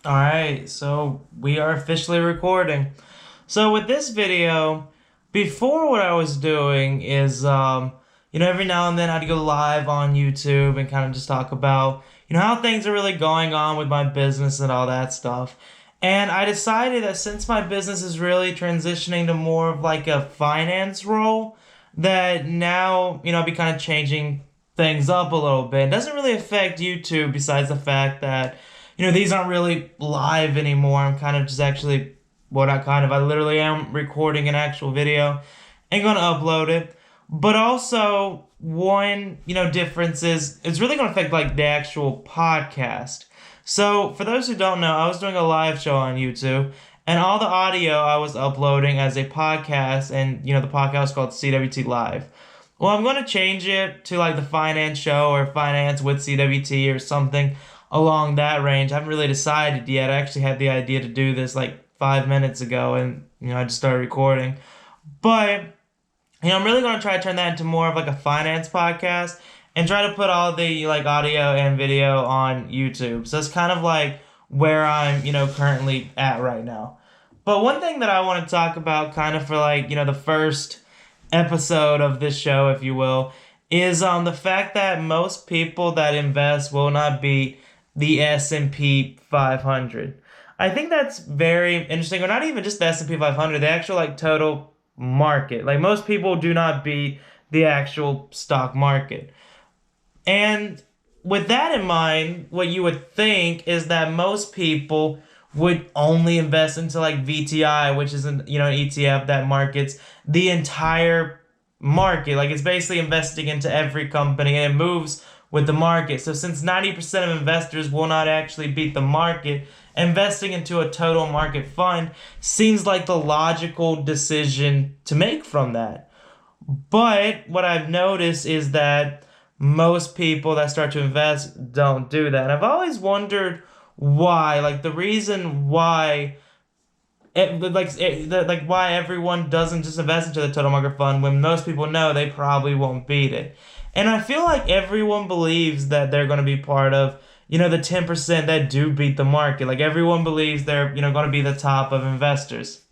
Alright, so we are officially recording. So with this video, before what I was doing is, every now and then I'd go live on YouTube and kind of just talk about, how things are really going on with my business and all that stuff. And I decided that since my business is really transitioning to more of like a finance role, that now, I'll be kind of changing things up a little bit. It doesn't really affect YouTube besides the fact that these aren't really live anymore. I'm kind of just actually, well, not kind of, I literally am recording an actual video and going to upload it. But also, one, difference is it's really going to affect like the actual podcast. So, for those who don't know, I was doing a live show on YouTube, and all the audio I was uploading as a podcast, and the podcast is called CWT Live. Well, I'm going to change it to like the finance show or finance with CWT or something along that range. I haven't really decided yet. I actually had the idea to do this like 5 minutes ago, and I just started recording. But I'm really going to try to turn that into more of like a finance podcast and try to put all the like audio and video on YouTube. So it's kind of like where I'm, currently at right now. But one thing that I want to talk about kind of for like, the first episode of this show, if you will, is the fact that most people that invest will not beat the S&P 500. I think that's very interesting, or not even just the S&P 500, the actual like total market. Like most people do not beat the actual stock market. And with that in mind, what you would think is that most people would only invest into like VTI, which is an ETF that markets the entire market. Like it's basically investing into every company and it moves with the market. So since 90% of investors will not actually beat the market, investing into a total market fund seems like the logical decision to make from that. But what I've noticed is that most people that start to invest don't do that. And I've always wondered why, like the reason why why everyone doesn't just invest into the total market fund when most people know they probably won't beat it. And I feel like everyone believes that they're going to be part of, the 10% that do beat the market. Like everyone believes they're, going to be the top of investors.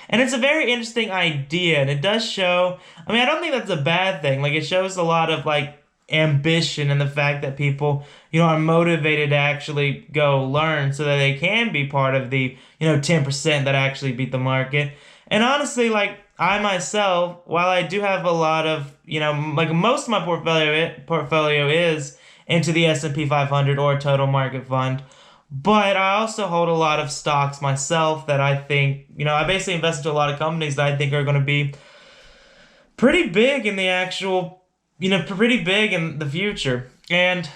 And it's a very interesting idea, and it does show, I mean, I don't think that's a bad thing. Like, it shows a lot of, like, ambition and the fact that people, are motivated to actually go learn so that they can be part of the, 10% that actually beat the market. And honestly, like, I myself, while I do have a lot of, like, most of my portfolio is into the S&P 500 or total market fund, but I also hold a lot of stocks myself that I think, I basically invest into a lot of companies that I think are going to be pretty big in the actual, pretty big in the future. And,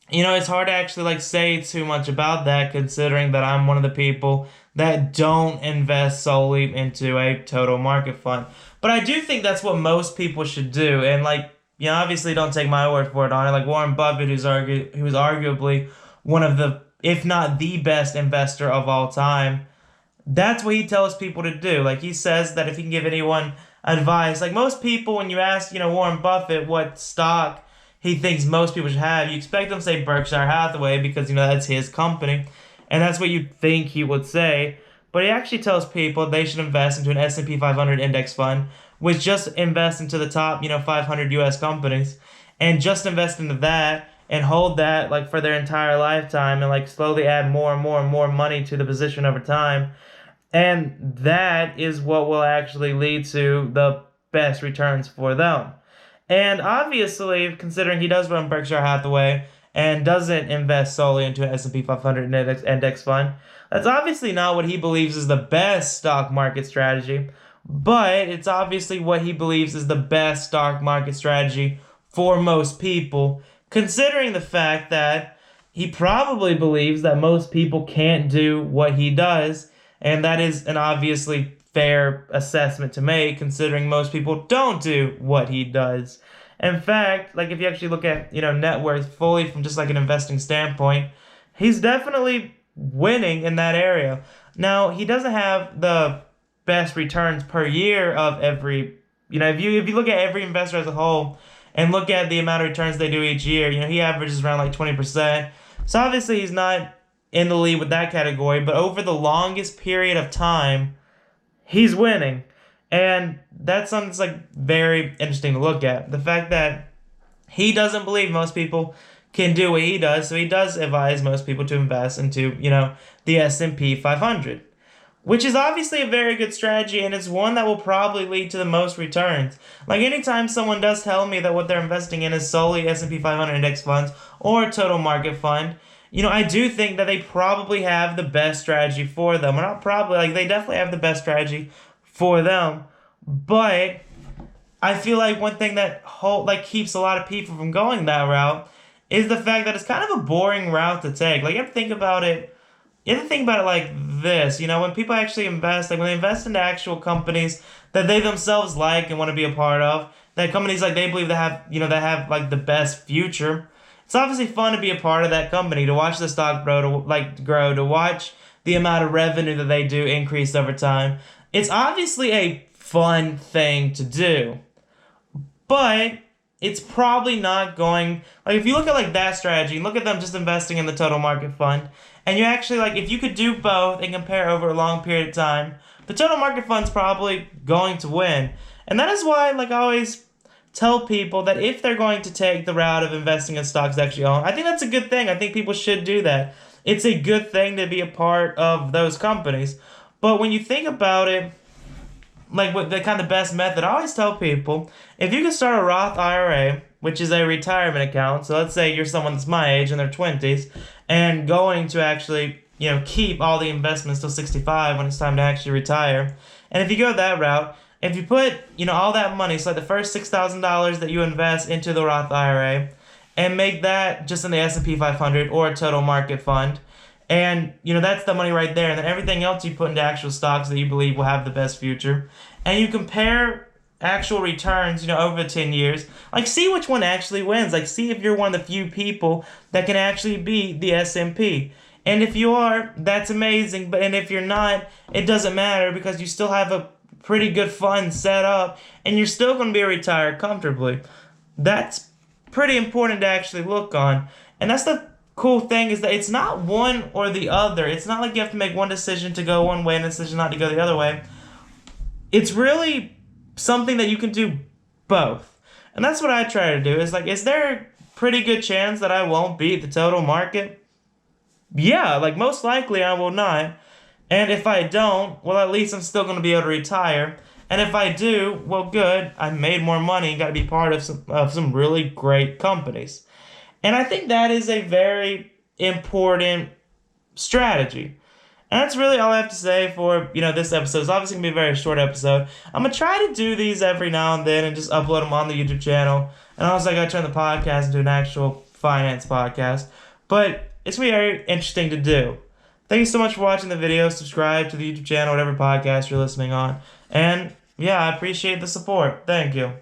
it's hard to actually like say too much about that considering that I'm one of the people that don't invest solely into a total market fund. But I do think that's what most people should do. And like, obviously don't take my word for it on it. Like Warren Buffett, who's arguably one of the if not the best investor of all time, that's what he tells people to do. Like he says that if he can give anyone advice, like most people, when you ask, Warren Buffett what stock he thinks most people should have, you expect them to say Berkshire Hathaway because, that's his company. And that's what you'd think he would say. But he actually tells people they should invest into an S&P 500 index fund, which just invest into the top, 500 US companies, and just invest into that and hold that like for their entire lifetime and like slowly add more and more and more money to the position over time. And that is what will actually lead to the best returns for them. And obviously, considering he does run Berkshire Hathaway and doesn't invest solely into an S&P 500 index fund, that's obviously not what he believes is the best stock market strategy, but it's obviously what he believes is the best stock market strategy for most people, considering the fact that he probably believes that most people can't do what he does, and that is an obviously fair assessment to make, considering most people don't do what he does. In fact, like if you actually look at, net worth fully from just like an investing standpoint, he's definitely winning in that area. Now, he doesn't have the best returns per year of every, if you look at every investor as a whole, and look at the amount of returns they do each year, he averages around like 20%. So obviously he's not in the lead with that category, but over the longest period of time, he's winning. And that's something that's like very interesting to look at. The fact that he doesn't believe most people can do what he does, so he does advise most people to invest into, the S&P 500, which is obviously a very good strategy, and it's one that will probably lead to the most returns. Like, anytime someone does tell me that what they're investing in is solely S&P 500 index funds or a total market fund, I do think that they probably have the best strategy for them. Or not probably, like, they definitely have the best strategy for them. But I feel like one thing that keeps a lot of people from going that route is the fact that it's kind of a boring route to take. Like, you have to think about it like this. When people actually invest, like when they invest into actual companies that they themselves like and want to be a part of, that companies like they believe that have like the best future. It's obviously fun to be a part of that company, to watch the stock grow, to watch the amount of revenue that they do increase over time. It's obviously a fun thing to do. But it's probably not going, like, if you look at like that strategy, look at them just investing in the total market fund, and you actually, like, if you could do both and compare over a long period of time, the total market fund's probably going to win. And that is why, like, I always tell people that if they're going to take the route of investing in stocks they actually own, I think that's a good thing. I think people should do that. It's a good thing to be a part of those companies. But when you think about it, like, what the kind of best method, I always tell people, if you can start a Roth IRA, which is a retirement account, so let's say you're someone that's my age in their 20s, and going to actually, keep all the investments till 65 when it's time to actually retire. And if you go that route, if you put, all that money, so like the first $6,000 that you invest into the Roth IRA, and make that just in the S&P 500 or a total market fund, and, that's the money right there. And then everything else you put into actual stocks that you believe will have the best future. And you compare actual returns, over 10 years. Like, see which one actually wins. Like, see if you're one of the few people that can actually beat the S&P. And if you are, that's amazing. And if you're not, it doesn't matter, because you still have a pretty good fund set up. And you're still going to be retired comfortably. That's pretty important to actually look on. And that's the cool thing, is that it's not one or the other. It's not like you have to make one decision to go one way and a decision not to go the other way. It's really something that you can do both. And that's what I try to do. Is like, is there a pretty good chance that I won't beat the total market? Yeah, like most likely I will not. And if I don't, well, at least I'm still going to be able to retire. And if I do, well, good. I made more money and got to be part of some really great companies. And I think that is a very important strategy. And that's really all I have to say for, this episode. It's obviously going to be a very short episode. I'm going to try to do these every now and then and just upload them on the YouTube channel. And also I got to turn the podcast into an actual finance podcast. But it's going to be very interesting to do. Thank you so much for watching the video. Subscribe to the YouTube channel, whatever podcast you're listening on. And, yeah, I appreciate the support. Thank you.